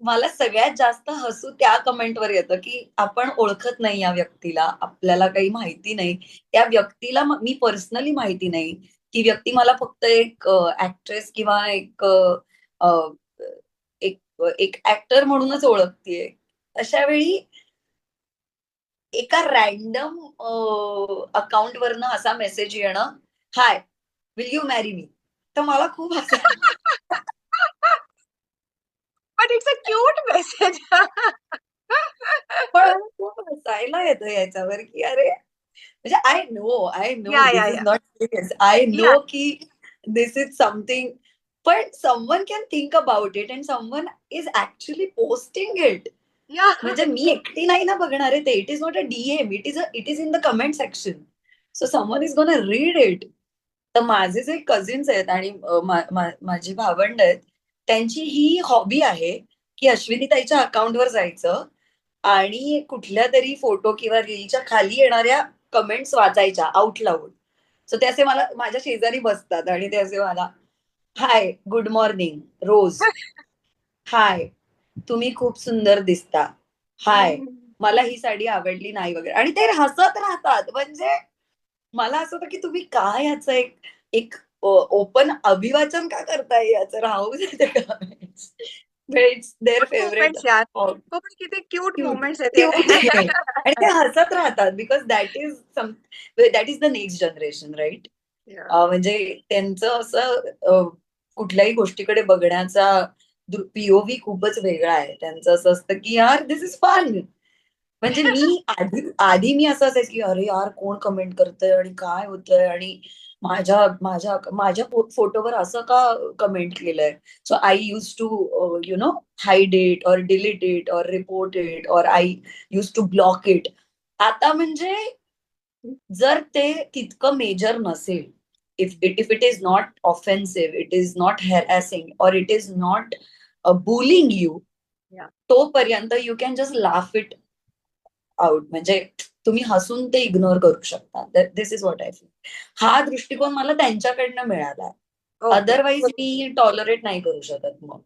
मला सगळ्यात जास्त हसू त्या कमेंटवर येतं की आपण ओळखत नाही या व्यक्तीला, आपल्याला काही माहिती नाही त्या व्यक्तीला, मी पर्सनली माहिती नाही. ती व्यक्ती मला फक्त एक ऍक्ट्रेस किंवा एक एक ऍक्टर म्हणूनच ओळखतीये. अशा वेळी एका रॅन्डम अकाउंट वरनं असा मेसेज येणं, हाय विल यू मॅरी मी, तर मला खूप but it's a cute message. पण खूप हसायला येतं याच्यावर की अरे, म्हणजे आय नो या या दिस इज या नॉट सिरियस, आय या नो की दिस इज समथिंग, पण someone can think about it and someone is actually posting it. या. म्हणजे मी एकटी नाही ना बघणार आहे ते. It is not a DM, it is in the comment section. So someone is gonna read it. तर माझे जे कझिन्स आहेत आणि माझी भावंड आहेत, त्यांची ही हॉबी आहे की अश्विनी ताईच्या अकाउंटवर जायचं आणि कुठल्या तरी फोटो किंवा रीलच्या खाली येणाऱ्या कमेंट्स वाचायच्या आउट लाऊड. सो ते असे मला माझ्या शेजारी बसतात आणि ते असे मला, हाय गुड मॉर्निंग रोज, हाय तुम्ही खूप सुंदर दिसता, हाय मला ही साडी आवडली नाही वगैरे, आणि ते हसत राहतात. म्हणजे मला असं होतं की तुम्ही काय याचं एक एक ओपन अभिवाचन का करताय, याचं राहू दे comments. It's their cute favourite. Moments यार. हो, पण किती क्यूट क्यूट मोमेंट्स आहेत क्यूट हे. आहे. आणि ते हसत राहतात because that is the next generation, right. Yeah. म्हणजे त्यांचं असं कुठल्याही गोष्टीकडे बघण्याचा POV खूपच वेगळा आहे. त्यांचं असं असतं की यार दिस इज फन. म्हणजे मी आधी आधी मी असं असायचं की अरे यार कोण कमेंट करतंय आणि काय होतंय, आणि माझ्या माझ्या माझ्या फोटोवर असं का कमेंट केलंय. So I use to hide it और डिलीट इट और रिपोर्ट इट और I use to block it. आता म्हणजे जर ते तितकं मेजर नसेल, if it is not offensive, it is not harassing और it is not bullying you, yeah. तोपर्यंत you can just laugh it out. म्हणजे तुम्ही हसून ते इग्नोर करू शकता. This is what I feel. हा दृष्टिकोन मला त्यांच्याकडनं मिळालाय. ओके. अदरवाईज मी टॉलरेट नाही करू शकत. मग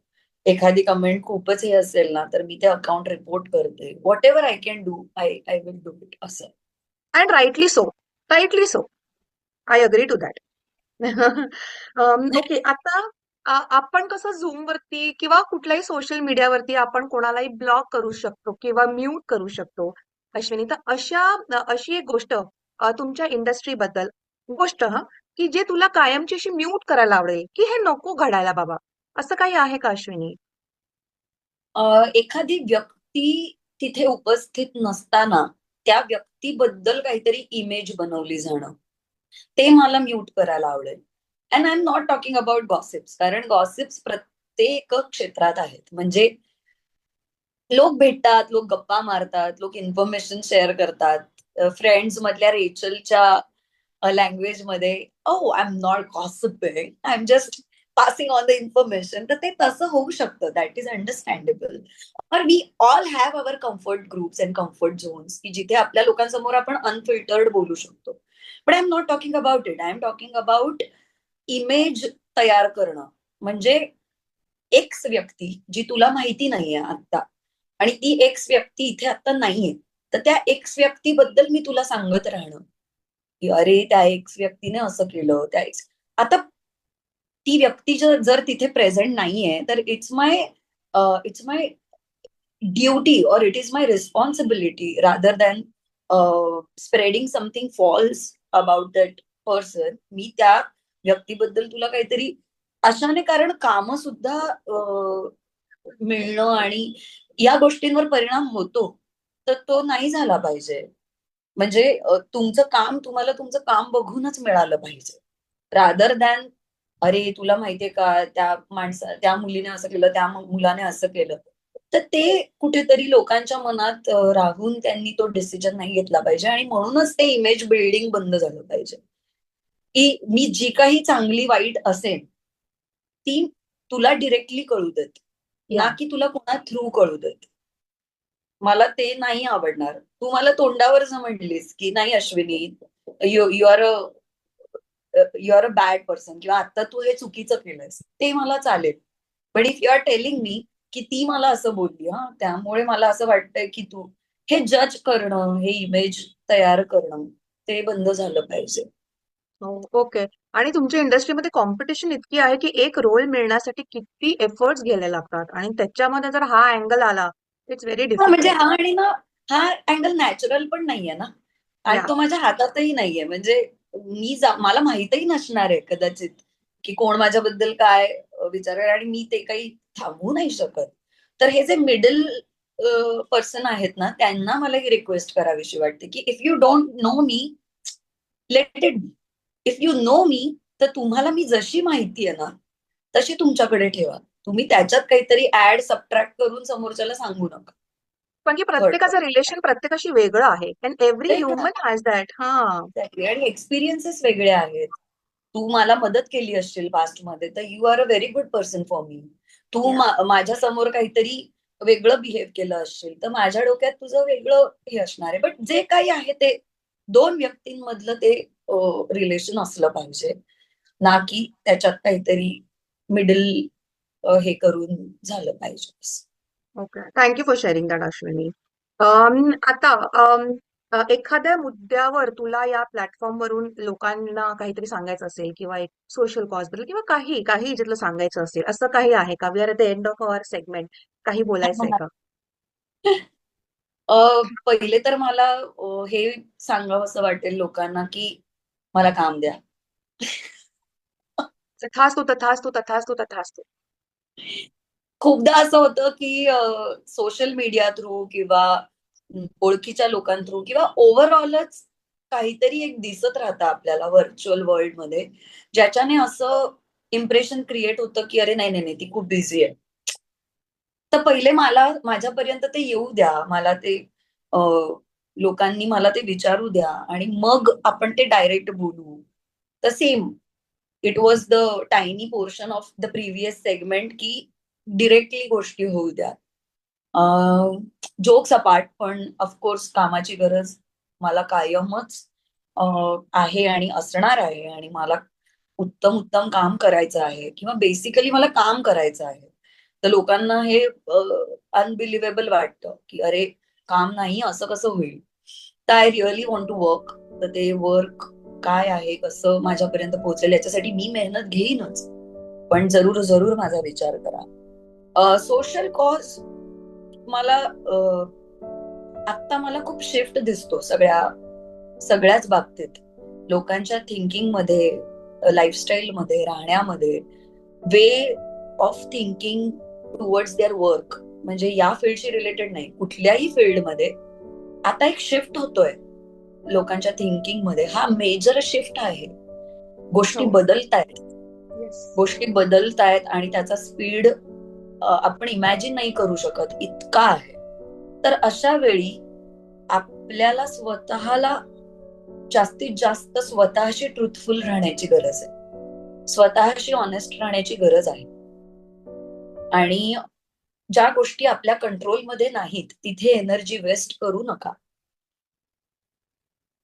एखादी कमेंट खूपच हे असेल ना तर मी ते अकाउंट रिपोर्ट करते. Whatever I can do, I will do it असं. And rightly so. Rightly so. I agree to that. Okay. आता आपण कसं Zoom वरती किंवा कुठल्याही सोशल मीडियावरती आपण कोणालाही ब्लॉक करू शकतो किंवा म्यूट करू शकतो. अश्विनी, तर अशी एक गोष्ट तुमच्या इंडस्ट्री बद्दल गोष्ट की जे तुला कायमची अशी म्यूट करायला आवडेल की हे नको घडायला बाबा, असं काही आहे का अश्विनी? एखादी व्यक्ती तिथे उपस्थित नसताना त्या व्यक्तीबद्दल काहीतरी इमेज बनवली जाणं, ते मला म्यूट करायला आवडेल. And I am not talking about gossips, कारण गॉसिप्स प्रत्येक क्षेत्रात आहेत. म्हणजे लोक भेटतात, लोक गप्पा मारतात, लोक इन्फॉर्मेशन शेअर करतात. फ्रेंड्स मधल्या रेचलच्या लँग्वेज मध्ये, oh I am not gossiping, I am just passing on the information. तर ते तसं होऊ शकतं, दॅट इज अंडरस्टँडेबल. और we all have our comfort groups and comfort zones, की जिथे आपल्या लोकांसमोर आपण अनफिल्टर्ड बोलू शकतो. But I am not talking about it, I am talking about image तयार करणं. म्हणजे एक्स व्यक्ती जी तुला माहिती नाहीये आता, आणि ती एक्स व्यक्ती इथे आता नाहीये, तर त्या एक्स व्यक्तीबद्दल मी तुला सांगत राहणं, की अरे त्या एक्स व्यक्तीने असं केलं, त्या एक्स, आता ती व्यक्ती जर तिथे प्रेझेंट नाहीये, तर इट्स माय ड्युटी और it is my responsibility rather than spreading something false about that person. मी त्या व्यक्तीबद्दल तुला काहीतरी अशाने, कारण काम सुद्धा मिळणं आणि या गोष्टींवर परिणाम होतो, तर तो नाही झाला पाहिजे. म्हणजे तुमचं काम तुम्हाला तुमचं काम बघूनच मिळालं पाहिजे, रादर दॅन अरे तुला माहितीये का त्या मुलीने असं केलं, त्या मुलाने असं केलं. तर ते कुठेतरी लोकांच्या मनात राहून त्यांनी तो डिसिजन नाही घेतला पाहिजे, आणि म्हणूनच ते इमेज बिल्डिंग बंद झालं पाहिजे. की मी जी काही चांगली वाईट असेल ती तुला डिरेक्टली कळू देत, या ना की तुला कोणा थ्रू कळू देत. मला ते नाही आवडणार. तू मला तोंडावर जर म्हटलीस की नाही Ashwini, you are a bad person, किंवा आता तू हे चुकीचं केलंयस, ते मला चालेल. But if you are telling me की ती मला असं बोलली, हा त्यामुळे मला असं वाटतंय की तू, हे जज करणं, हे इमेज तयार करणं, ते बंद झालं पाहिजे. ओके. आणि तुमच्या इंडस्ट्रीमध्ये कॉम्पिटिशन इतकी आहे की एक रोल मिळण्यासाठी किती एफर्ट्स घ्यायला लागतात आणि त्याच्यामध्ये जर हा अँगल आला, इट्स व्हेरी हा म्हणजे डिफिकल्ट. हा, आणि ना, हा अँगल नॅचरल पण नाहीये ना, आणि या तो माझ्या हातातही नाहीये. म्हणजे मला माहितही नसणार आहे कदाचित की कोण माझ्याबद्दल काय विचारेल, आणि मी ते काही थांबवू नाही शकत. तर हे जे मिडल पर्सन आहेत ना, त्यांना मला ही रिक्वेस्ट करावीशी वाटते की if you don't know me, let it be. If you know me, तर तुम्हाला मी जशी माहिती आहे ना, तशी तुमच्याकडे ठेवा. तुम्ही त्याच्यात काहीतरी ऍड सबट्रॅक्ट करून समोरच्याला सांगू नका. पण की थर्ड प्रत्येकाचं रिलेशन प्रत्येकाशी वेगळं आहे and every person. Human has that. हा. आणि एक्सपिरियन्सेस वेगळे आहेत. तू मला मदत केली असशील पास्ट मध्ये, तर you are a very good person for me. तू या माझ्या समोर काहीतरी वेगळं बिहेव केलं असशील, तर माझ्या डोक्यात तुझं वेगळं हे असणार आहे. बट जे काही आहे ते दोन व्यक्तींमधलं ते रिलेशन असलं पाहिजे, ना की त्याच्यात काहीतरी मिडल हे करून झालं पाहिजे. Okay. Thank you for sharing that Ashwini. आता एखाद्या मुद्द्यावर तुला या प्लॅटफॉर्म वरून लोकांना काहीतरी सांगायचं असेल किंवा एक सोशल कॉज बद्दल किंवा काही काही ज्यातलं सांगायचं असेल, असं काही आहे का? We are at the end of our segment. काही बोलायचंय का? पहिले तर मला हे सांगावं असं वाटेल लोकांना की मला काम द्या. तथास्तु तथास्तु तथास्तु तथास्तु. खूपदा असं होतं की सोशल मीडिया थ्रू किंवा ओळखीच्या लोकां थ्रू किंवा ओव्हरऑलच काहीतरी एक दिसत राहतं आपल्याला व्हर्च्युअल वर्ल्ड मध्ये, ज्याच्याने असं इम्प्रेशन क्रिएट होतं की अरे नाही नाही नाही, ती खूप बिझी आहे. तर पहिले मला माझ्यापर्यंत ते येऊ द्या, मला ते लोकांनी मला ते विचारू द्या, आणि मग आपण ते डायरेक्ट बोलू. तर same, it was the tiny portion of the previous segment की डिरेक्टली गोष्टी होऊ द्या. जोक्स अपार्ट, पण ऑफकोर्स कामाची गरज मला कायमच आहे आणि असणार आहे, आणि मला उत्तम उत्तम काम करायचं आहे, किंवा बेसिकली मला काम करायचं आहे. तर लोकांना हे अनबिलिव्हेबल वाटतं की अरे काम नाही, असं कसं होईल. तर I really want to work. तर ते वर्क काय आहे, कसं माझ्यापर्यंत पोहोचेल, याच्यासाठी मी मेहनत घेईनच. पण जरूर जरूर माझा विचार करा. सोशल कॉज मला आता मला खूप शिफ्ट दिसतो सगळ्याच बाबतीत, लोकांच्या थिंकिंग मध्ये, लाईफस्टाईल मध्ये, राहण्यामध्ये, way of thinking towards their work. म्हणजे या फील्डशी रिलेटेड नाही, कुठल्याही फील्डमध्ये आता एक शिफ्ट होतोय लोकांच्या थिंकिंग मध्ये. हा मेजर शिफ्ट आहे. गोष्टी हो. बदलतायत. गोष्टी बदलतायत आणि त्याचा स्पीड आपण इमॅजिन नाही करू शकत इतका आहे. तर अशा वेळी आपल्याला स्वतःला जास्तीत जास्त स्वतःशी ट्रुथफुल राहण्याची गरज आहे, स्वतःशी ऑनेस्ट राहण्याची गरज आहे. आणि ज्या गोष्टी आपल्या कंट्रोलमध्ये नाहीत तिथे एनर्जी वेस्ट करू नका.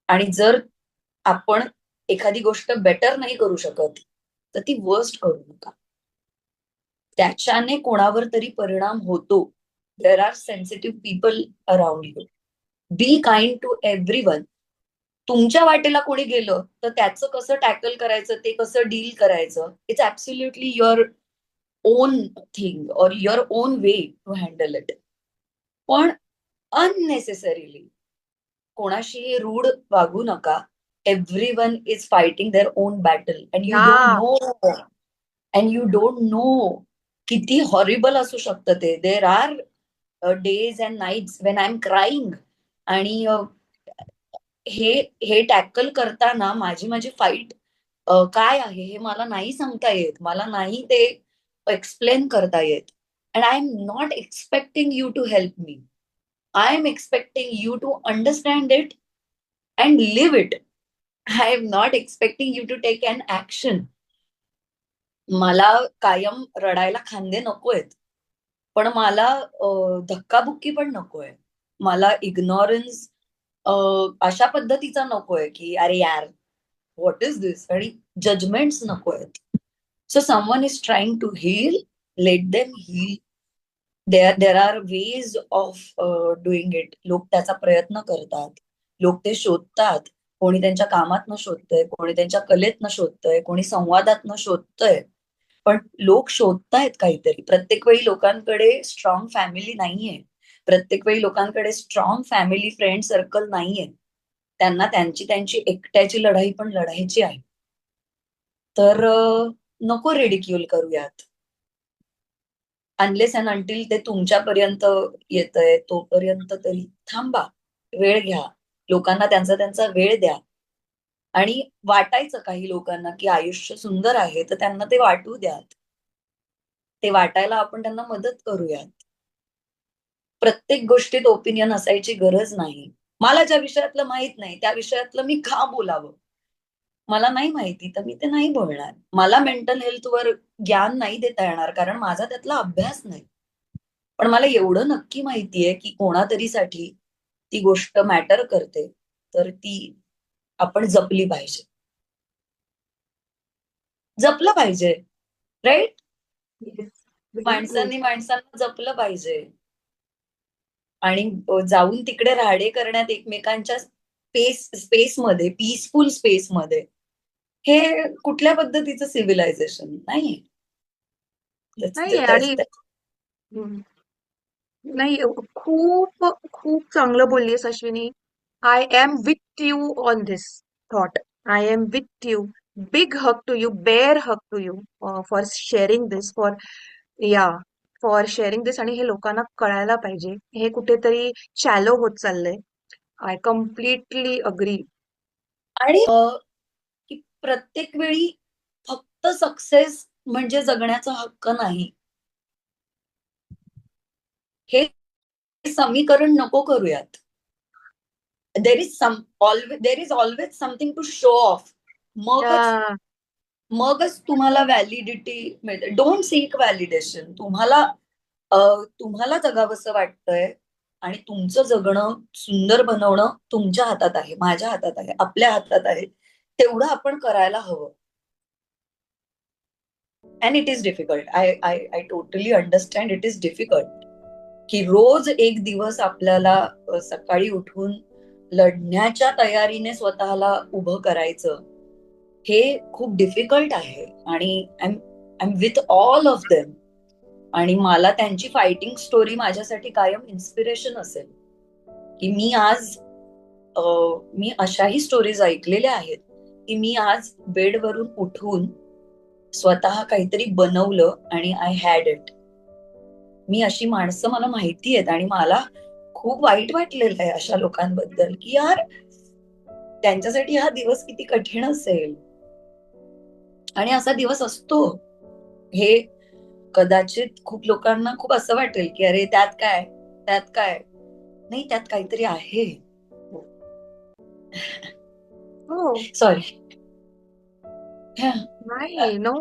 आणि जर आपण एखादी गोष्ट बेटर नाही करू शकत तर ती वर्स्ट करू नका. त्याच्याने कोणावर तरी परिणाम होतो. There are sensitive people around you. Be kind to everyone. तुमच्या वाटेला कोणी गेलं तर त्याचं कसं टॅकल करायचं, ते कसं डील करायचं, it's absolutely your own thing और your own way to handle it. पण अननेसेसरीली कोणाशी रूढ वागू नका. Everyone is fighting their own battle and you don't ह्या नो. किती हॉरिबल असू शकतं ते. There are days and nights when I am crying. आणि हे हे टॅकल करताना माझी माझी फाईट काय आहे हे मला नाही सांगता येत, मला नाही ते एक्सप्लेन करता येत. And I am not expecting you to help me. I am expecting you to understand it and live it. I am not expecting you to take an action. मला कायम रडायला खांदे नकोयत, पण मला धक्काबुक्की पण नकोय. मला इग्नॉरन्स अशा पद्धतीचा नकोय की अरे यार व्हॉट इज दिस, आणि जजमेंट्स नकोयत. So someone is trying to heal, let them heal. There are ways of doing it. लोक त्याचा प्रयत्न करतात, लोक ते शोधतात. कोणी त्यांच्या कामातनं शोधतंय, कोणी त्यांच्या कलेतनं शोधतंय, कोणी संवादातनं शोधतंय. पण लोक शोधतायत काहीतरी. प्रत्येक वेळी लोकांकडे स्ट्रॉंग फॅमिली नाहीये, प्रत्येक वेळी लोकांकडे स्ट्रॉंग फॅमिली फ्रेंड सर्कल नाहीये. त्यांना त्यांची त्यांची एकट्याची लढाई पण लढायची आहे. तर नको रेडिक्यूल करूयात. अनलेस अँड अंटिल ते तुमच्यापर्यंत येतंय तोपर्यंत तरी थांबा, वेळ घ्या, लोकांना त्यांचा त्यांचा वेळ द्या. आणि वाटायचं काही लोकांना की आयुष्य सुंदर आहे तर त्यांना ते वाटू द्यात, ते वाटायला आपण त्यांना मदत करूयात. प्रत्येक गोष्टीत ओपिनियन असायची गरज नाही. मला ज्या विषयातलं माहित नाही त्या विषयातलं मी का बोलावं? मला नाही माहिती तर मी ते नाही बोलणार. मला मेंटल हेल्थवर ज्ञान नाही देता येणार कारण माझा त्यातला अभ्यास नाही. पण मला एवढं नक्की माहितीये की कोणातरीसाठी ती गोष्ट मॅटर करते, तर ती आपण जपली पाहिजे. जपलं पाहिजे, राईट? Very true. माणसांनी माणसांना जपलं पाहिजे. आणि जाऊन तिकडे राडे करण्यात एकमेकांच्या स्पेसमध्ये, पीसफुल स्पेसमध्ये, हे कुठल्या पद्धतीचं सिव्हिलायझेशन नाही. नाहीये आणि हम्म, नाही खूप खूप चांगलं बोललीस Ashwini. I am with you on this thought. I am with you. Big hug to you, bear hug to you for sharing this, yeah for sharing दिस. आणि हे लोकांना कळायला पाहिजे. हे कुठेतरी शॅलो होत चाललंय. I completely agree. आणि की प्रत्येक वेळी फक्त सक्सेस म्हणजे जगण्याचा हक्क नाही, हे समीकरण नको करूयात. There is always something to show off. मगच मगच तुम्हाला व्हॅलिडिटी मिळते. Don't seek validation. तुम्हाला जगावंसं वाटतंय आणि तुमचं जगणं सुंदर बनवणं तुमच्या हातात आहे, माझ्या हातात आहे, आपल्या हातात आहे. तेवढं आपण करायला हवं. And it is difficult. I totally understand. It is difficult की रोज एक दिवस आपल्याला सकाळी उठून लढण्याच्या तयारीने स्वतःला उभं करायचं, हे खूप डिफिकल्ट आहे. आणि I am with all of them. आणि मला त्यांची फायटिंग स्टोरी माझ्यासाठी कायम इन्स्पिरेशन असेल की मी अशाही स्टोरीज ऐकलेल्या आहेत की मी आज बेडवरून उठून स्वतः काहीतरी बनवलं आणि आय हॅड इट. मी अशी माणसं मला माहिती आहेत आणि मला खूप वाईट वाटलेलं आहे अशा लोकांबद्दल की यार त्यांच्यासाठी हा दिवस किती कठीण असेल. आणि असा दिवस असतो. हे कदाचित खूप लोकांना खूप असं वाटेल की अरे त्यात काय, त्यात काय. नाही, त्यात काहीतरी आहे. हो. सॉरी. नाही, no.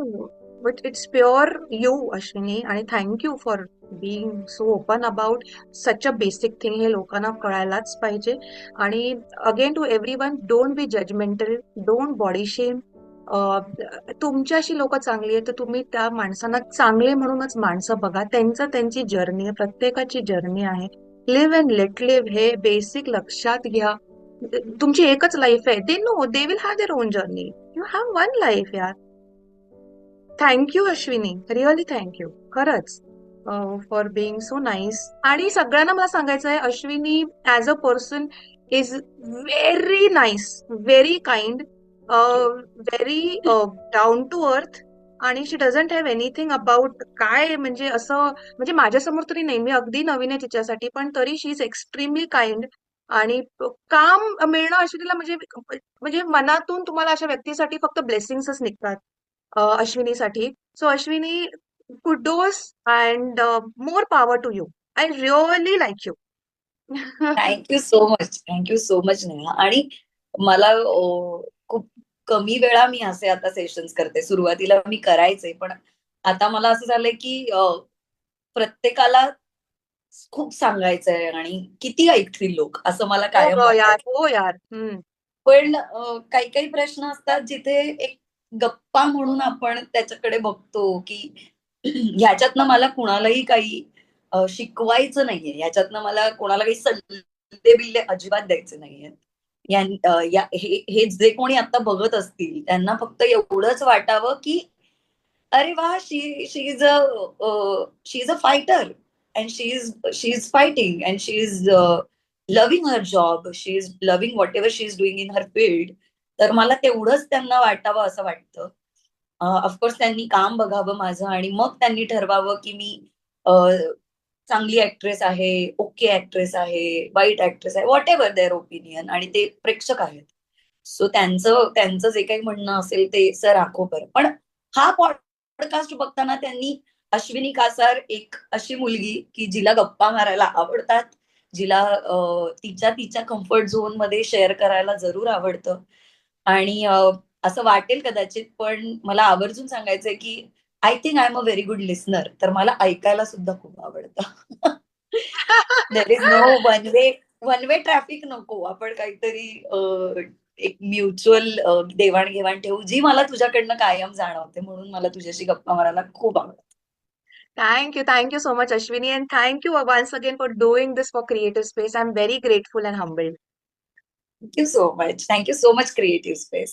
But it's pure you, Ashwini. आणि thank you for being so open about such a basic thing. हे लोकांना कळायलाच पाहिजे. आणि again to everyone, don't be judgmental, don't body shame. तुमच्याशी लोक चांगली आहेत तर तुम्ही त्या माणसांना चांगले म्हणूनच माणसं बघा. त्यांची जर्नी आहे, प्रत्येकाची जर्नी आहे. लिव्ह अँड लेट लिव्ह, हे बेसिक लक्षात घ्या. तुमची एकच लाईफ आहे. They know they will have their own journey. You have one life यार. थँक्यू अश्विनी, रिअली थँक्यू, खरंच, फॉर बिईंग सो नाईस. आणि सगळ्यांना मला सांगायचं आहे, Ashwini as a person is very nice, very kind, very down to earth. आणि she doesn't have anything about काय म्हणजे असं, म्हणजे माझ्यासमोर तरी नेहमी अगदी नवीन आहे तिच्यासाठी, पण तरी शी इज एक्स्ट्रीमली काइंड. आणि काम मिळणं अश्विनीला म्हणजे म्हणजे मनातून तुम्हाला अशा व्यक्तीसाठी फक्त ब्लेसिंग्सच निघतात, अश्विनीसाठी. So Ashwini, kudos and more power to you. I really like you. Thank you so much, thank you so much Neha. आणि मला खूप कमी वेळा मी असे आता सेशन्स करते. सुरुवातीला मी करायचे, पण आता मला असं झालंय की प्रत्येकाला खूप सांगायचंय आणि किती ऐकतील लोक, असं मला हो कायम ग यार, वाटायचं. हो यार. हम्म. पण काही काही प्रश्न असतात जिथे एक गप्पा म्हणून आपण त्याच्याकडे बघतो की ह्याच्यातनं मला कुणालाही काही शिकवायचं नाहीये, ह्याच्यातनं मला कोणाला काही सल्ले बिल्ले अजिबात द्यायचे नाहीये. हे जे कोणी आता बघत असतील त्यांना फक्त एवढंच वाटावं की अरे वा, she is a fighter, and she is fighting, and she is loving her job, she is loving whatever she is doing in her field. तर मला तेवढंच त्यांना वाटावं असं वाटतं. ऑफकोर्स त्यांनी काम बघावं माझं आणि मग त्यांनी ठरवावं की मी चांगली ऍक्ट्रेस आहे, ओके ऍक्ट्रेस आहे, वाईट ऍक्ट्रेस आहे, व्हॉट एव्हर देअर ओपिनियन. आणि ते प्रेक्षक आहेत. सो त्यांचं त्यांचं जे काही म्हणणं असेल ते सर आखो पर. पण हा पॉडकास्ट बघताना त्यांनी अश्विनी कासार एक अशी मुलगी की जिला गप्पा मारायला आवडतात, जिला तिच्या तिच्या कम्फर्ट झोन मध्ये शेअर करायला जरूर आवडतं. आणि असं वाटेल कदाचित, पण मला आवर्जून सांगायचंय की I think I am a very good listener. तर मला ऐकायला सुद्धा खूप आवडतं. There is no one way traffic नको. आपण काहीतरी एक म्युच्युअल देवाणघेवाण ठेवू, जी मला तुझ्याकडनं कायम जाणवते. म्हणून मला तुझ्याशी गप्पा मारायला खूप आवडतं. Thank you so much, Ashwini, and thank you once again for doing this for Creative Space. I'm very grateful and humbled. Thank you so much, thank you so much creative space.